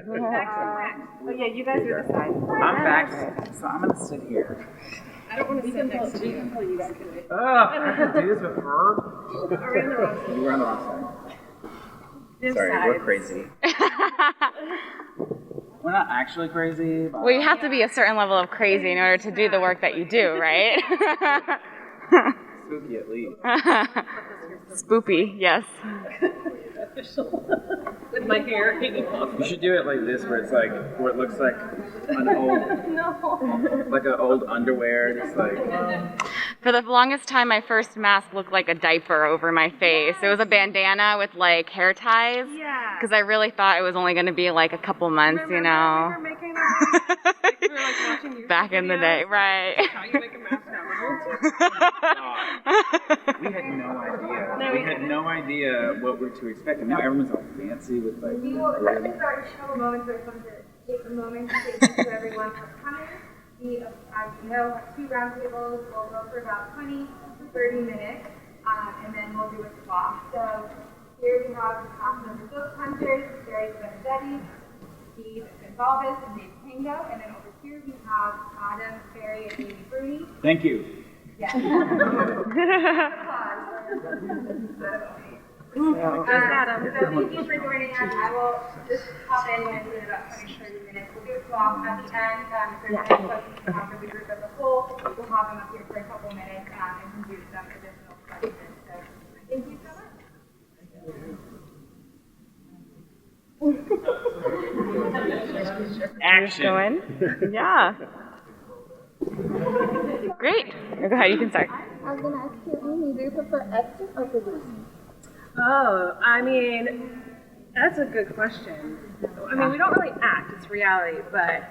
Oh yeah, you guys are the side. I'm back, so I'm gonna sit here. I don't want to sit next to you. You guys can wait. I have to do this with her? Are we on the wrong side? You were on the wrong side. This Sorry, side. we're crazy. We're not actually crazy. But Well, you have to be a certain level of crazy in order to do the work that you do, right? spooky at least. Spoopy, yes. With my hair hanging off. You should do it like this, where it looks like an old, like an old underwear. Just like. For the longest time, my first mask looked like a diaper over my face. It was a bandana with like hair ties. Yeah. Because I really thought it was only going to be like a couple months, you know. We were making that. We were like watching YouTube Back in the videos, day, right. How you make a mask We had no idea. We had no idea what we're to expect. And now everyone's all fancy with like. We will definitely start to show moments where some to take a moment to say thank you to everyone for coming. We, as you know, have 2 roundtables. We'll go for about 20 to 30 minutes, and then we'll do a swap. So here we have the cast of the Ghost Hunters, Barry Benedetti, Steve Gonzalez, and Dave Tango, and then over here we have Adam Berry and Amy Bruni. Thank you. Yes. Adam. So thank you for joining us. I will just hop in when it's in about 20-30 minutes. We'll do a swap at the end. If there's any questions you have for the group as a whole, we'll have them up here for a couple minutes and can do some additional questions. So thank you so much. Action. Going? Yeah. Great. Go ahead, you can start. I was going to ask you, Amy, do you prefer acting or producing? Oh, I mean, that's a good question. I mean, we don't really act, it's reality, but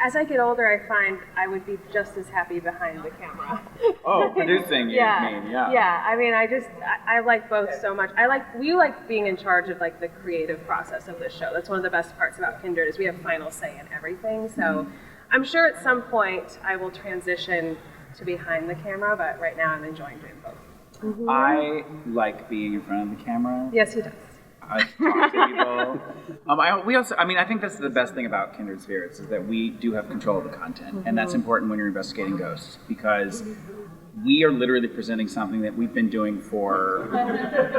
as I get older, I find I would be just as happy behind the camera. Oh, producing, you mean, yeah. Yeah, I mean, I like both so much. We like being in charge of like the creative process of the show. That's one of the best parts about Kindred is we have final say in everything. So I'm sure at some point I will transition to behind the camera, but right now I'm enjoying doing both. Mm-hmm. I like being in front of the camera. Yes, he does. I talk to people. I think that's the best thing about Kindred Spirits is that we do have control of the content, and that's important when you're investigating ghosts because we are literally presenting something that we've been doing for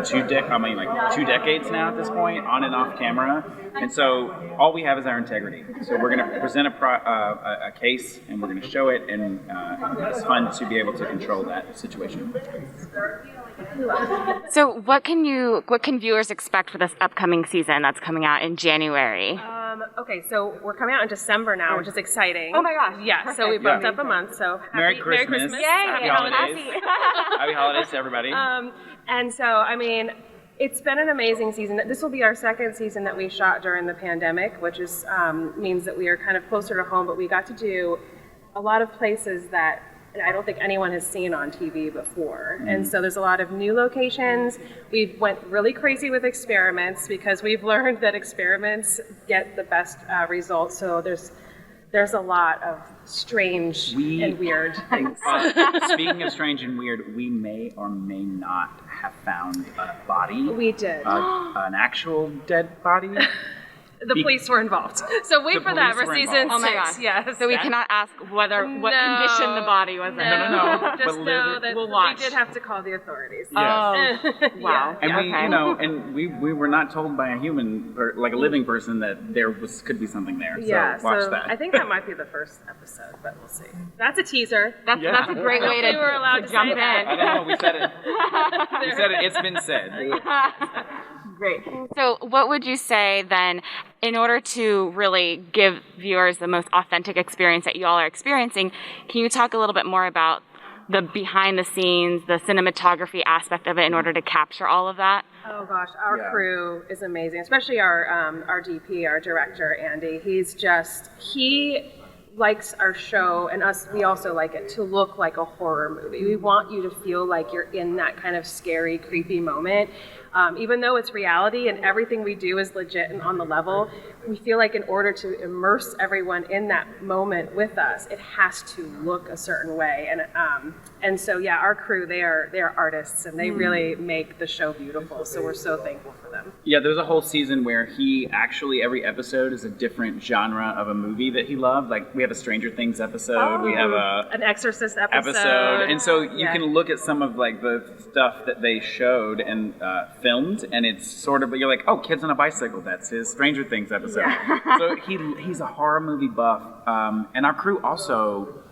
2 decades now at this point, on and off camera, and so all we have is our integrity. So we're going to present a case, and we're going to show it, and it's fun to be able to control that situation. So what can viewers expect for this upcoming season that's coming out in January? Okay, so we're coming out in December now, which is exciting. Oh my gosh. Yeah, Perfect. so we bumped up a month, so Merry Christmas. Yay! Happy holidays. Happy holidays to everybody. And so, I mean, it's been an amazing season. This will be our 2nd season that we shot during the pandemic, which is means that we are kind of closer to home, but we got to do a lot of places that I don't think anyone has seen on TV before. And so there's a lot of new locations. We went really crazy with experiments because we've learned that experiments get the best results. So there's a lot of strange and weird things. Speaking of strange and weird, we may or may not have found a body. We did. An actual dead body. The police were involved. So wait for that for season 6. Oh my gosh. Yes. So we cannot ask what condition the body was in. No. Just But know that we'll watch. we did have to call the authorities. Yes. Oh, wow. And we were not told by a human, like a living person, that there could be something there. Yeah, so watch that. I think that might be the first episode, but we'll see. That's a teaser. That's a great way We were allowed to to jump say in. that. I don't know. We said it. We said it. It's been said. Great. So what would you say then, in order to really give viewers the most authentic experience that you all are experiencing, can you talk a little bit more about the behind the scenes, the cinematography aspect of it in order to capture all of that? Oh gosh, our crew is amazing, especially our DP, our director, Andy. He likes our show, and us, we also like it to look like a horror movie. We want you to feel like you're in that kind of scary, creepy moment. Even though it's reality and everything we do is legit and on the level, we feel like in order to immerse everyone in that moment with us, it has to look a certain way. And so yeah, our crew, they are artists, and they really make the show beautiful. So we're so thankful for them. Yeah, there's a whole season where he actually, every episode is a different genre of a movie that he loved. Like we have a Stranger Things episode, we have an Exorcist episode. And so you can look at some of like the stuff that they showed and filmed, and it's sort of, you're like, oh, Kids on a Bicycle, that's his Stranger Things episode. Yeah. So he's a horror movie buff, and our crew also,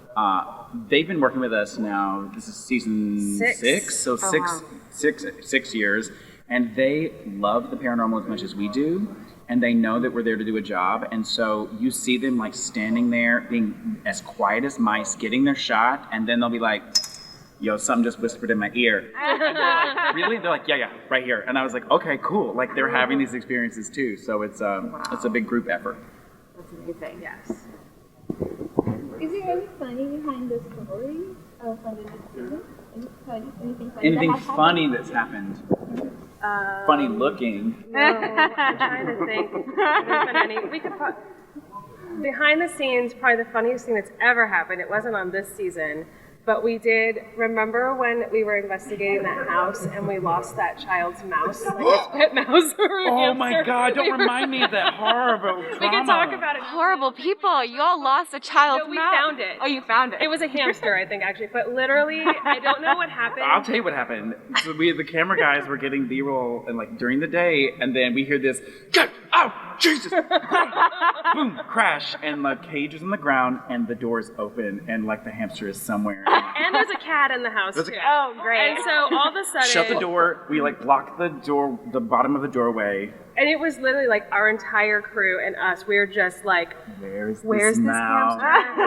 they've been working with us now, this is season six, so six years, and they love the paranormal as much as we do, and they know that we're there to do a job, and so you see them like standing there, being as quiet as mice, getting their shot, and then they'll be like, yo, something just whispered in my ear. And they're like, really? They're like, yeah, right here. And I was like, okay, cool. Like they're having these experiences too. So it's a big group effort. That's amazing. Yes. Is there any funny behind the story from the season? Anything funny? Anything funny that's happened? Funny looking. No, I'm trying to think. If there's been any. We could behind the scenes, probably the funniest thing that's ever happened. It wasn't on this season. But we did, remember when we were investigating that house and we lost that child's mouse, like his pet mouse? Oh my God, don't remind me of that horrible trauma. We can talk about it. Horrible people. You all lost a child's No, we mouse. found it. Oh, you found it. It was a hamster, I think, actually. But literally, I don't know what happened. I'll tell you what happened. So the camera guys were getting B-roll and like during the day, and then we hear this, get out, Jesus! Boom, crash, and the cage is on the ground, and the door's open, and like the hamster is somewhere. And there's a cat in the house, There's a too. cat. Oh, great. And so all of a sudden... Shut the door. We like blocked the door, the bottom of the doorway. And it was literally like our entire crew and us. We were just like, Where's this hamster?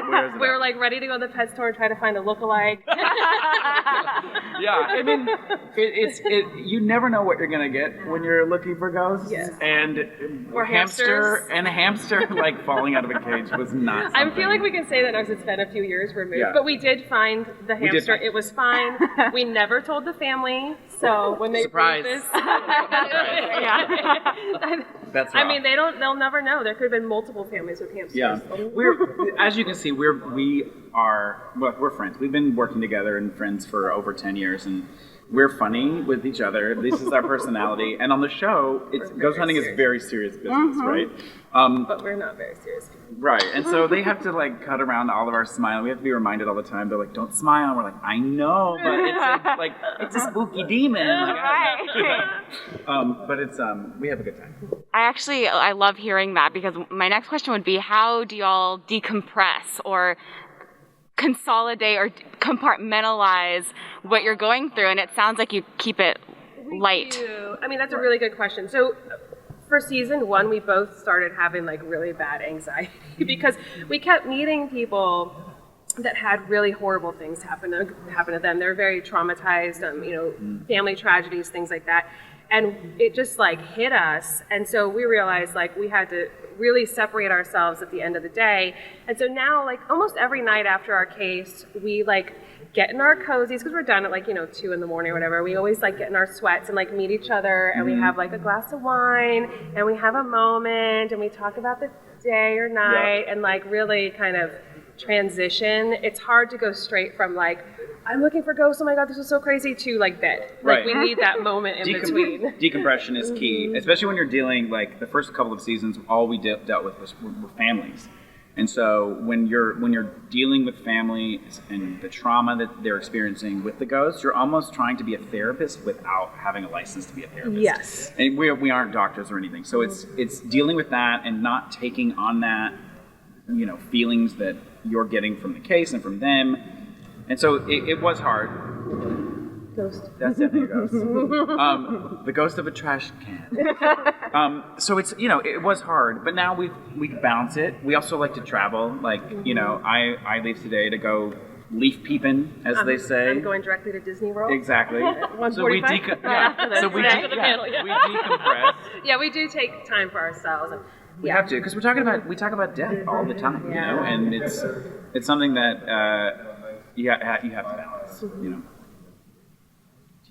Where's it We were at? like ready to go to the pet store and try to find a lookalike. Yeah, I mean, you never know what you're gonna get when you're looking for ghosts. Yes. And Or a hamster like falling out of a cage was not I something. feel like we can say that because it's been a few years removed, Yeah. but we did find the We did hamster. find- It was fine. We never told the family, so when they Surprise. read this, That's I rough. mean, they'll never know. There could have been multiple families with hamsters. Yeah, as you can see, we're friends. We've been working together and friends for over 10 years, and we're funny with each other. This is our personality. And on the show, ghost hunting is very serious business, right? But we're not very serious. Right, and so they have to like cut around all of our smile. We have to be reminded all the time. They're like, "Don't smile." And we're like, "I know, but it's a spooky demon." Like, but it's we have a good time. I love hearing that, because my next question would be, how do y'all decompress or consolidate or compartmentalize what you're going through? And it sounds like you keep it light. do. I mean, that's a really good question. So for season 1, we both started having like really bad anxiety because we kept meeting people that had really horrible things happen to them. They're very traumatized, family tragedies, things like that. And it just like hit us. And so we realized like we had to really separate ourselves at the end of the day. And so now like almost every night after our case, we like get in our cozies, because we're done at like 2 in the morning or whatever. We always like get in our sweats and like meet each other, and we have like a glass of wine, and we have a moment, and we talk about the day or night, and like really kind of transition. It's hard to go straight from like, I'm looking for ghosts, oh my God, this is so crazy, to like bed. Right. Like we need that moment in between. Decompression is key, especially when you're dealing, like the first couple of seasons, all we dealt with were families. And so when you're dealing with families and the trauma that they're experiencing with the ghosts, you're almost trying to be a therapist without having a license to be a therapist. Yes. And we aren't doctors or anything. So it's dealing with that and not taking on that, feelings that you're getting from the case and from them. And so it was hard. Ghost. That's definitely a ghost. The ghost of a trash can. So it's, it was hard, but now we balance it. We also like to travel. Like, I leave today to go leaf peeping, as they say. I'm going directly to Disney World. Exactly. So we decompress. we decompress. Yeah, we do take time for ourselves. We have to, because we talk about death all the time, and it's something that you have to balance,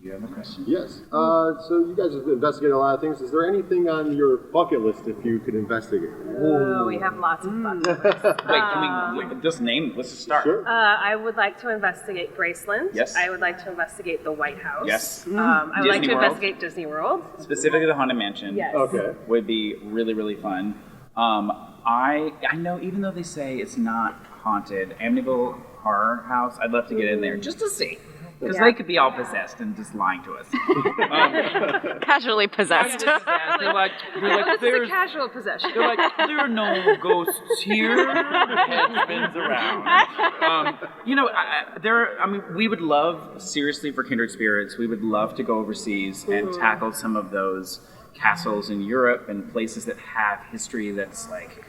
Do You have a question? Yes. So you guys have investigated a lot of things. Is there anything on your bucket list if you could investigate? Oh, we have lots of fun. Wait, can we just name? Let's just start. Sure. I would like to investigate Graceland. Yes. I would like to investigate the White House. Yes. I would like Disney to World. investigate Disney World. Specifically the Haunted Mansion. Yes. Okay. Would be really, really fun. I know, even though they say it's not haunted, Amityville Horror House, I'd love to get in there just to see. Because they could be all possessed and just lying to us. Casually possessed. They're like, This is a there's, casual possession. they're like, there are no ghosts here. Head spins around. We would love, seriously, for Kindred Spirits, we would love to go overseas and tackle some of those castles in Europe and places that have history that's like,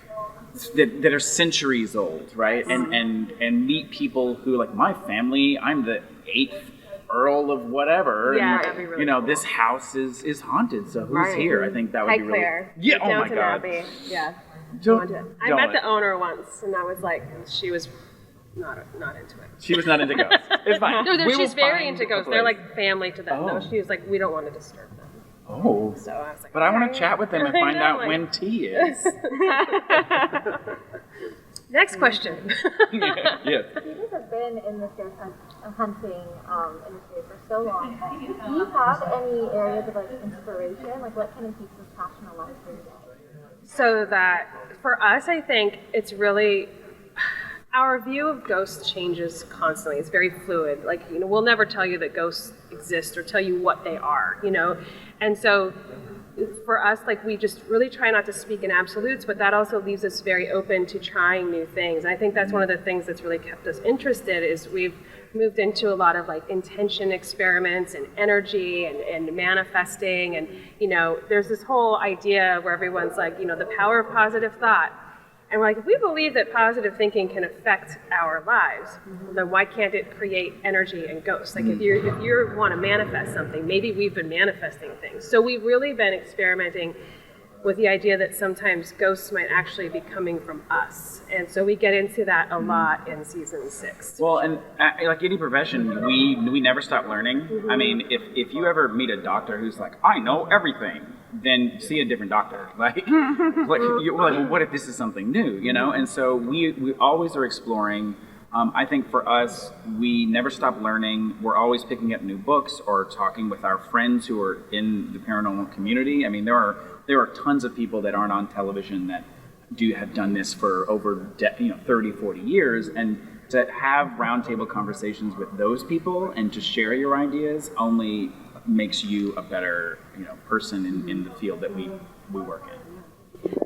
that are centuries old, right? And meet people who, like, my family, I'm the 8th Earl of whatever. Yeah, and, that'd be really cool. this house is haunted, so who's here? I think that would be really... Claire. Yeah, oh my Downton God. Abbey. Yeah. Don't- I don't. met the owner once, and I was like, she was not into it. She was not into ghosts. It's fine. No, We will she's very find into a ghosts. They're place. like family to them. Oh. No, she was like, we don't want to disturb them. Oh. So I was like, But I want "Alright." to chat with them and I find know, out like- when tea is. Next question. Yes. You guys have been in the ghost hunting industry for so long. Do you have any areas of like inspiration? Like what kind of keeps this passion alive for you guys? So that for us, I think it's really our view of ghosts changes constantly. It's very fluid. Like, we'll never tell you that ghosts exist or tell you what they are, And so for us, like, we just really try not to speak in absolutes, but that also leaves us very open to trying new things. And I think that's one of the things that's really kept us interested is we've moved into a lot of like intention experiments and energy and manifesting. And, there's this whole idea where everyone's like, the power of positive thought. And we're like, if we believe that positive thinking can affect our lives, then why can't it create energy and ghosts? Like if you want to manifest something, maybe we've been manifesting things. So we've really been experimenting with the idea that sometimes ghosts might actually be coming from us. And so we get into that a lot in season 6. Well, and like any profession, we never stop learning. I mean, if you ever meet a doctor who's like, I know everything, then see a different doctor. Like you're like, well, what if this is something new, And so we always are exploring. I think for us, we never stop learning. We're always picking up new books or talking with our friends who are in the paranormal community. I mean, there are tons of people that aren't on television that have done this for over 30, 40 years, and to have roundtable conversations with those people and to share your ideas only makes you a better person in the field that we work in.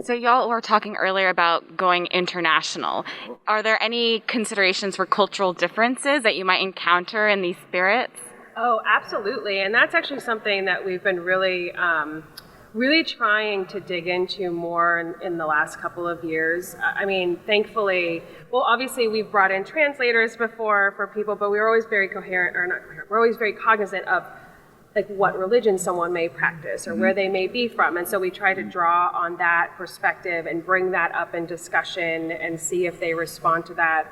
So y'all were talking earlier about going international. Are there any considerations for cultural differences that you might encounter in these spirits? Oh, absolutely. And that's actually something that we've been really trying to dig into more in the last couple of years. I mean, thankfully, well, obviously we've brought in translators before for people, but we were always very we're always very cognizant of like what religion someone may practice or where they may be from. And so we try to draw on that perspective and bring that up in discussion and see if they respond to that.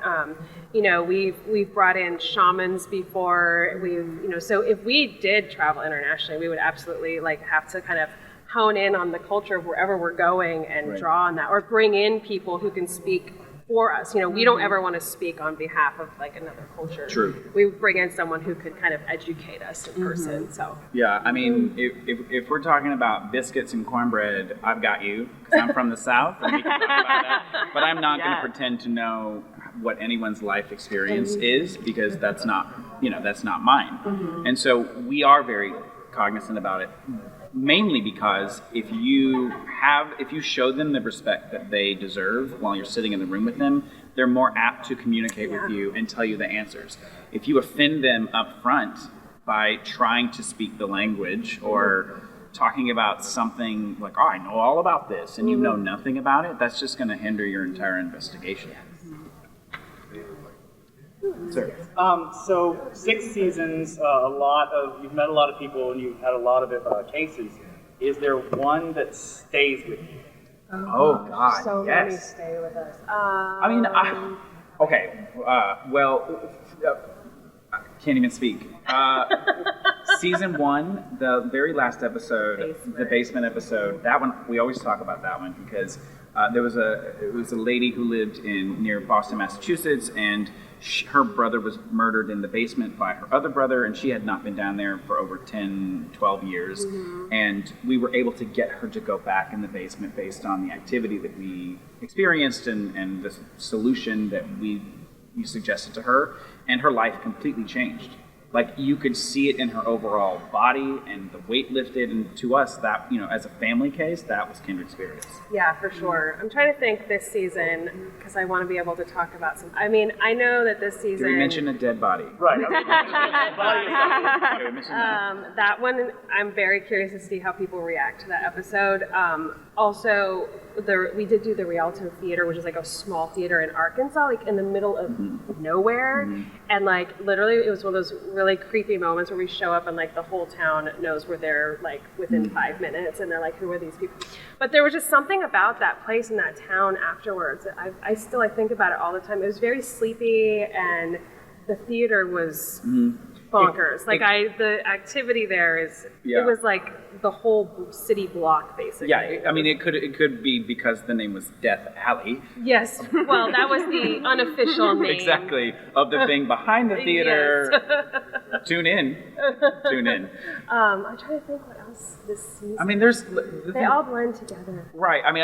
We've brought in shamans before. So if we did travel internationally, we would absolutely like have to kind of hone in on the culture of wherever we're going and draw on that, or bring in people who can speak for us. We don't ever want to speak on behalf of like another culture. True. We bring in someone who could kind of educate us in person. So Yeah, I mean, if we're talking about biscuits and cornbread, I've got you, because I'm from the South, and we can talk about that. But I'm not going to pretend to know what anyone's life experience is, because that's not mine. And so we are very cognizant about it, mainly because if you show them the respect that they deserve while you're sitting in the room with them, they're more apt to communicate with you and tell you the answers. If you offend them up front by trying to speak the language or talking about something like, oh, I know all about this, and you know nothing about it, that's just going to hinder your entire investigation. Sir. So 6 seasons, you've met a lot of people and you've had a lot of cases. Is there one that stays with you? Oh God, so many yes. stay with us. I can't even speak. Season 1, the very last episode, the basement episode, that one, we always talk about that one because it was a lady who lived near Boston, Massachusetts, and her brother was murdered in the basement by her other brother, and she had not been down there for over 10, 12 years. And we were able to get her to go back in the basement based on the activity that we experienced and the solution that we suggested to her, and her life completely changed. Like, you could see it in her overall body and the weight lifted, and to us, that, as a family case, that was Kindred Spirits. Yeah, for sure. I'm trying to think this season, because I want to be able to talk about some, I mean, I know that this season... Did we mention a dead body? Right. That one, I'm very curious to see how people react to that episode. Also, we did do the Rialto Theater, which is like a small theater in Arkansas, like in the middle of nowhere. And like, literally, it was one of those really creepy moments where we show up and like the whole town knows we're there like within 5 minutes, and they're like, who are these people? But there was just something about that place and that town afterwards. I still think about it all the time. It was very sleepy, and the theater was bonkers. The activity there is, it was like the whole city block, basically. Yeah, I mean, it could be because the name was Death Alley. Yes, well, that was the unofficial name. Exactly, of the thing behind the theater. Yes. Tune in. I'm trying to think what else this season. I mean, they all blend together. Right. I mean,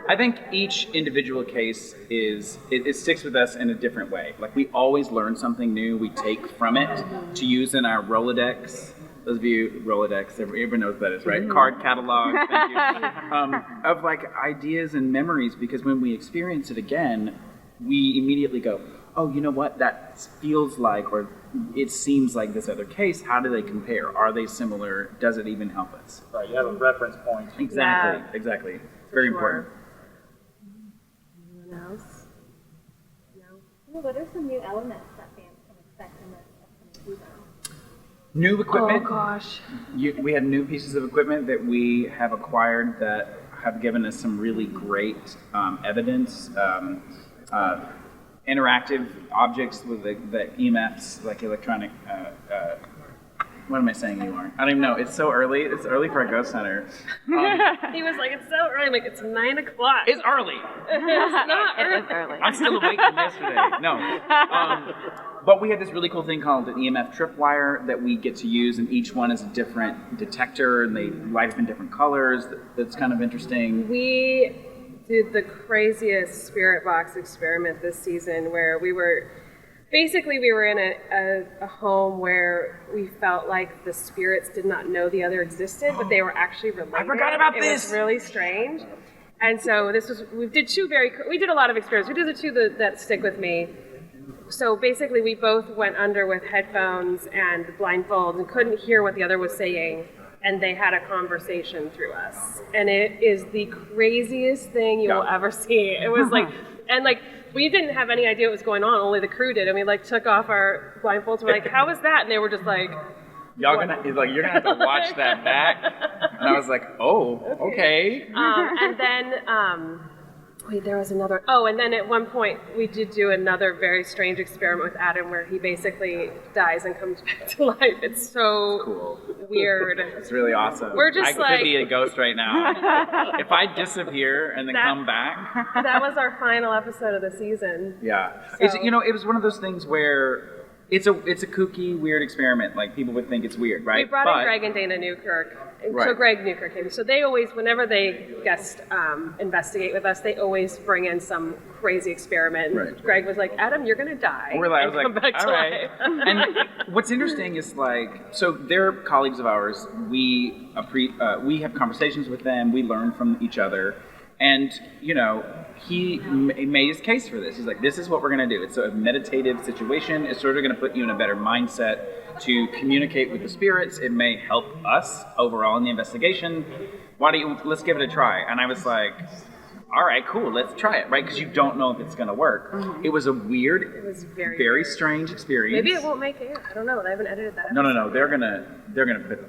I think each individual case it sticks with us in a different way. Like, we always learn something new. We take from it to use in our Rolodex. Those of you, Rolodex, everyone knows what that is, right? Card catalog, thank you. Of like ideas and memories, because when we experience it again, we immediately go, oh, you know what? That feels like, or it seems like this other case. How do they compare? Are they similar? Does it even help us? Right, you have a reference point. Exactly, Yeah. exactly. It's very important. Anyone else? No? What are some new elements that fans can expect in this upcoming season? New equipment. Oh gosh. We have new pieces of equipment that we have acquired that have given us some really great evidence. Interactive objects with the EMFs, like electronic. What am I saying anymore? I don't even know. It's so early. It's early for a ghost hunter. He was like, it's so early. I'm like, it's 9 o'clock. It's early. It's not It early. is early. I'm still awake from yesterday. No. But we have this really cool thing called an EMF tripwire that we get to use, and each one is a different detector, and they light up in different colors. That's kind of interesting. We did the craziest spirit box experiment this season, where we were in a home where we felt like the spirits did not know the other existed, but they were actually related. I forgot about this. It was really strange. And so we did a lot of experiments. We did the two that stick with me. So basically, we both went under with headphones and blindfolds and couldn't hear what the other was saying, and they had a conversation through us. And it is the craziest thing you will ever see. It was like, and like, we didn't have any idea what was going on, only the crew did. And we like took off our blindfolds and we're like, how was that? And they were just like, You're gonna have to watch that back. And I was like, oh, okay. And then, there was another. Oh, and then at one point we did do another very strange experiment with Adam, where he basically dies and comes back to life. It's so Cool. weird. It's really awesome. We're just I could be a ghost right now. If I disappear and then come back. That was our final episode of the season. Yeah. So- It's, it was one of those things where it's a kooky, weird experiment. Like, people would think it's weird, right? We brought in Greg and Dana Newkirk. Right. So Greg Newkirk came. So they always, whenever they guest investigate with us, they always bring in some crazy experiment. And Right. Greg was like, Adam, you're going to die. I was and come like, back all to right. life. And what's interesting is, like, so they're colleagues of ours. We have conversations with them. We learn from each other. And, he made his case for this. He's like, this is what we're going to do. It's a meditative situation. It's sort of going to put you in a better mindset to communicate with the spirits. It may help us overall in the investigation. Let's give it a try. And I was like, all right, cool, let's try it, right? Because you don't know if it's going to work. Mm-hmm. It was a weird, It was very weird. strange experience. Maybe it won't make it. I don't know. I haven't edited that. No. They're gonna.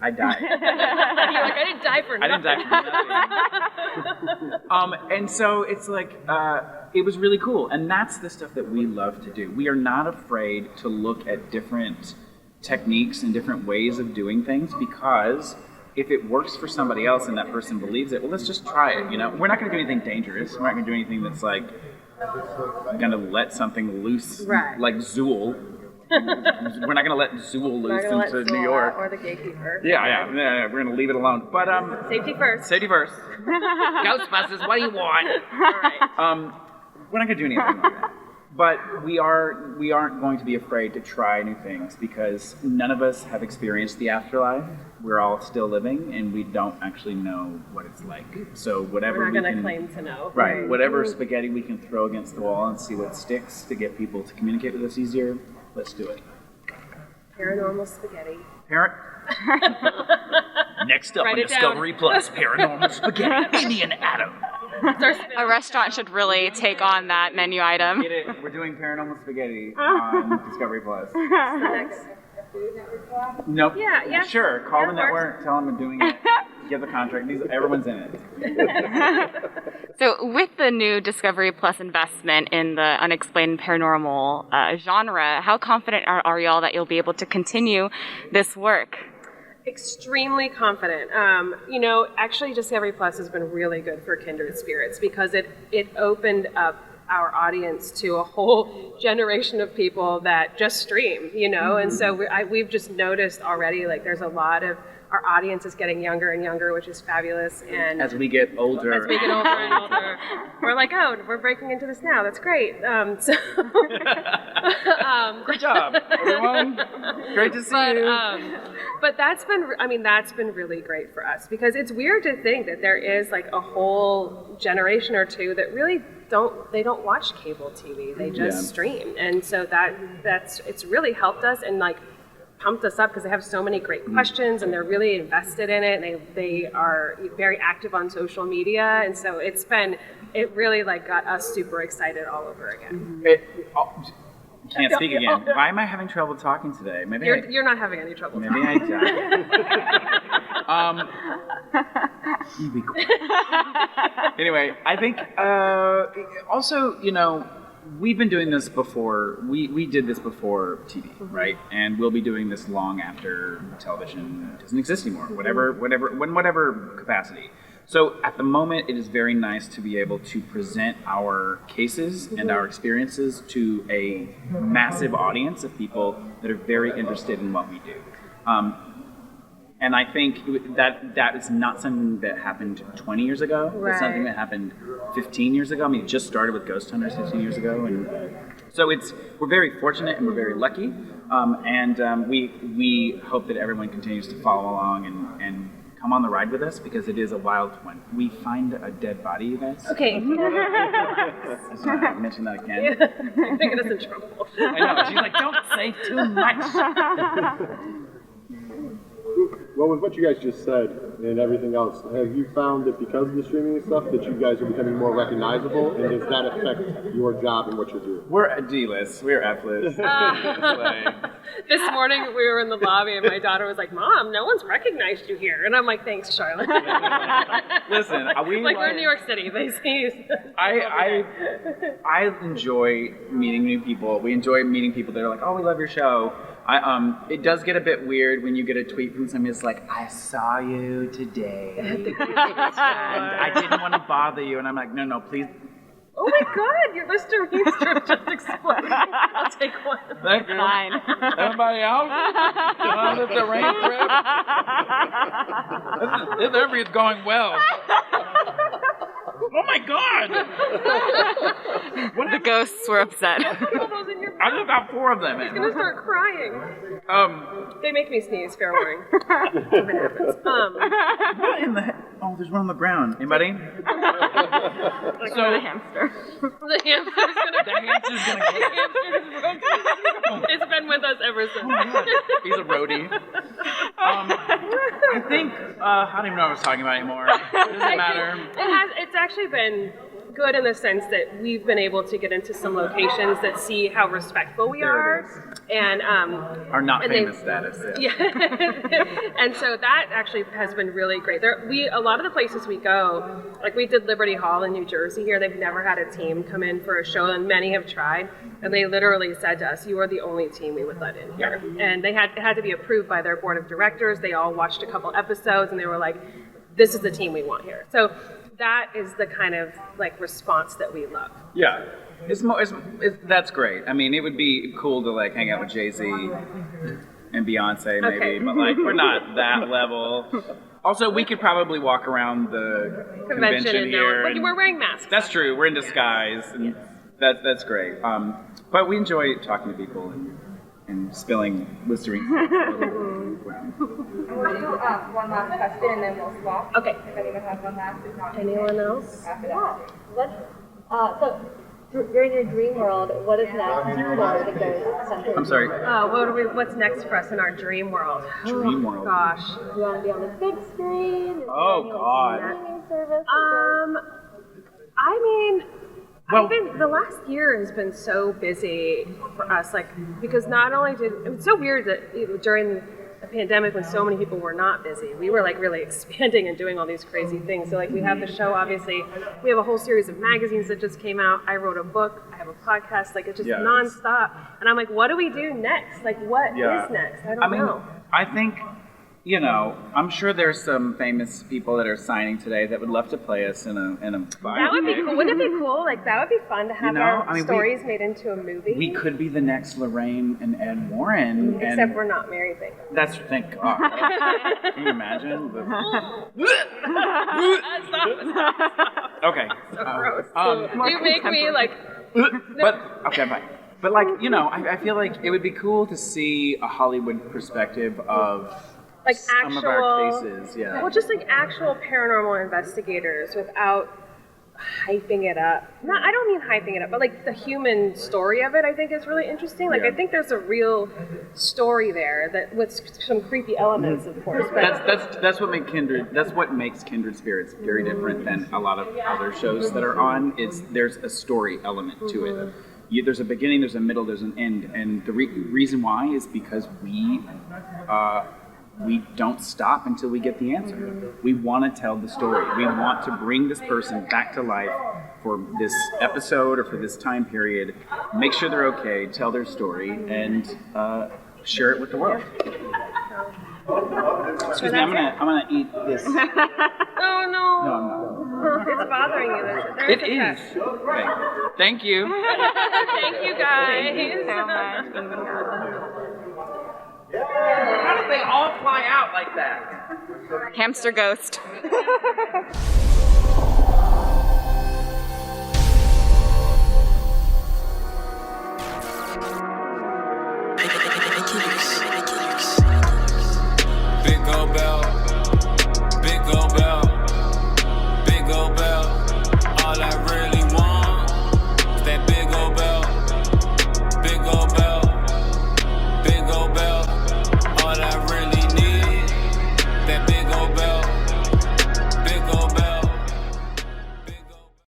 I died. You're like, I didn't die for nothing. I didn't die for nothing. And so it's like, it was really cool, and that's the stuff that we love to do. We are not afraid to look at different techniques and different ways of doing things, because if it works for somebody else and that person believes it, well, let's just try it. You know, we're not going to do anything dangerous. We're not going to do anything that's like going to let something loose, like Zool. We're not going to let Zool loose into New York. Or the gatekeeper. Yeah, we're going to leave it alone. But safety first. Safety first. Ghostbusters, what do you want? All right. We're not going to do anything like that. But we aren't going to be afraid to try new things, because none of us have experienced the afterlife. We're all still living, and we don't actually know what it's like. So whatever we're not going to claim to know. Right. Whatever spaghetti we can throw against the wall and see what sticks to get people to communicate with us easier, let's do it. Paranormal spaghetti. Next up Write on it down. Discovery Plus, Paranormal Spaghetti, Amy and Adam. A restaurant should really take on that menu item. Get it? We're doing Paranormal Spaghetti on Discovery Plus. Nope. Yeah. Sure. Call the of network. Tell them we're doing it. Give the contract. Everyone's in it. So with the new Discovery Plus investment in the unexplained paranormal genre, how confident are y'all that you'll be able to continue this work? Extremely confident. Actually Discovery Plus has been really good for Kindred Spirits, because it opened up our audience to a whole generation of people that just stream, and so we've just noticed already, like, there's a lot of, our audience is getting younger and younger, which is fabulous. And as we get older and older, we're like, oh, we're breaking into this now. That's great. Great job, everyone. Great to see you. But that's been really great for us, because it's weird to think that there is like a whole generation or two that really don't watch cable TV. They just stream, and so it's really helped us and like pumped us up, because they have so many great questions and they're really invested in it, and they are very active on social media, and so it really like got us super excited all over again. Can't speak again. Why am I having trouble talking today? Maybe you're not having any trouble. Maybe I died. You be quiet. Anyway, I think also, we've been doing this before. We did this before TV, right? And we'll be doing this long after television doesn't exist anymore, whatever capacity. So at the moment, it is very nice to be able to present our cases and our experiences to a massive audience of people that are very interested in what we do. And I think that is not something that happened 20 years ago. Right. It's something that happened 15 years ago. I mean, it just started with Ghost Hunters 15 years ago. And so we're very fortunate and we're very lucky. We hope that everyone continues to follow along and come on the ride with us, because it is a wild one. We find a dead body, you guys. Okay. I just want to mention that again. You're making us in trouble. I know. She's like, don't say too much. Well, with what you guys just said and everything else, have you found that because of the streaming and stuff that you guys are becoming more recognizable, and does that affect your job and what you're doing? We're a D-list. We're F-list. This morning we were in the lobby and my daughter was like, "Mom, no one's recognized you here," and I'm like, "Thanks, Charlotte." Listen, we're in New York City. They see. I enjoy meeting new people. We enjoy meeting people that are like, "Oh, we love your show." It does get a bit weird when you get a tweet from somebody that's like, "I saw you today, and I didn't want to bother you," and I'm like, "No, please." Oh my God, your Listerine strip just exploded. I'll take one. Thank you. Fine. Everybody else? The rain trip? This interview's going well. Oh my God! The ghosts were upset. Put all those in your I just got 4 of them. He's gonna start crying. They make me sneeze, fair warning. If it happens. What in the heck? Oh, there's one on the ground. Anybody? The hamster. The hamster's gonna It's been with us ever since. He's a roadie. I think I don't even know what I was talking about anymore. It doesn't matter. It's actually been good in the sense that we've been able to get into some locations that see how respectful we There it are. And Our not and famous status. yeah. And so that actually has been really great. A lot of the places we go, like we did Liberty Hall in New Jersey here, they've never had a team come in for a show, and many have tried. And they literally said to us, "You are the only team we would let in here." And it had to be approved by their board of directors. They all watched a couple episodes, and they were like, "This is the team we want here." So that is the kind of like response that we love. Yeah. That's great. I mean, it would be cool to like hang out with Jay-Z and Beyonce maybe, Okay. but like we're not that level. Also, we could probably walk around the convention and here. but we're wearing masks. That's true. We're in disguise, and that's great. But we enjoy talking to people and spilling Listerine. We'll do one last question and then we'll swap. Okay. If anyone has one last, if not, Anyone else? wrap it Yeah. up. So during your dream world, what is next for the ghost center? I'm sorry. What's next for us in our dream world? Dream world. Gosh. Do you want to be on the big screen? Is there Oh, any, God. streaming service? I mean, Well- the last year has been so busy for us, like, because not only it's so weird that during the pandemic when so many people were not busy, we were like really expanding and doing all these crazy things. So like we have the show, obviously, we have a whole series of magazines that just came out. I wrote a book, I have a podcast, like it's just Yeah, nonstop. And I'm like, what do we do next? Like what is next? I don't know. I think, I'm sure there's some famous people that are signing today that would love to play us in a That would be cool. Wouldn't it be cool? Like that would be fun to have our stories made into a movie. We could be the next Lorraine and Ed Warren. Except and we're not married, thank God. That's, thank God. Can you imagine? Okay. Gross. You make me like. But okay, fine. But like, I feel like it would be cool to see a Hollywood perspective of Like some of our cases. Yeah. Well, just like actual paranormal investigators without hyping it up. I don't mean hyping it up, but like the human story of it, I think is really interesting. Like Yeah. I think there's a real story there that with some creepy elements, of course. But That's what makes Kindred Spirits very different than a lot of other shows that are on. There's a story element to it. There's a beginning, there's a middle, there's an end, and the reason why is because we don't stop until we get the answer. We want to tell the story. We want to bring this person back to life for this episode or for this time period, make sure they're okay, tell their story, and share it with the world. Excuse me, I'm gonna eat this. oh no, No, I'm not. it's bothering you. There's It a is. test. Okay. Thank you. Thank you guys. Thank you so much. How did they all fly out like that? Hamster ghost. Big gold bell,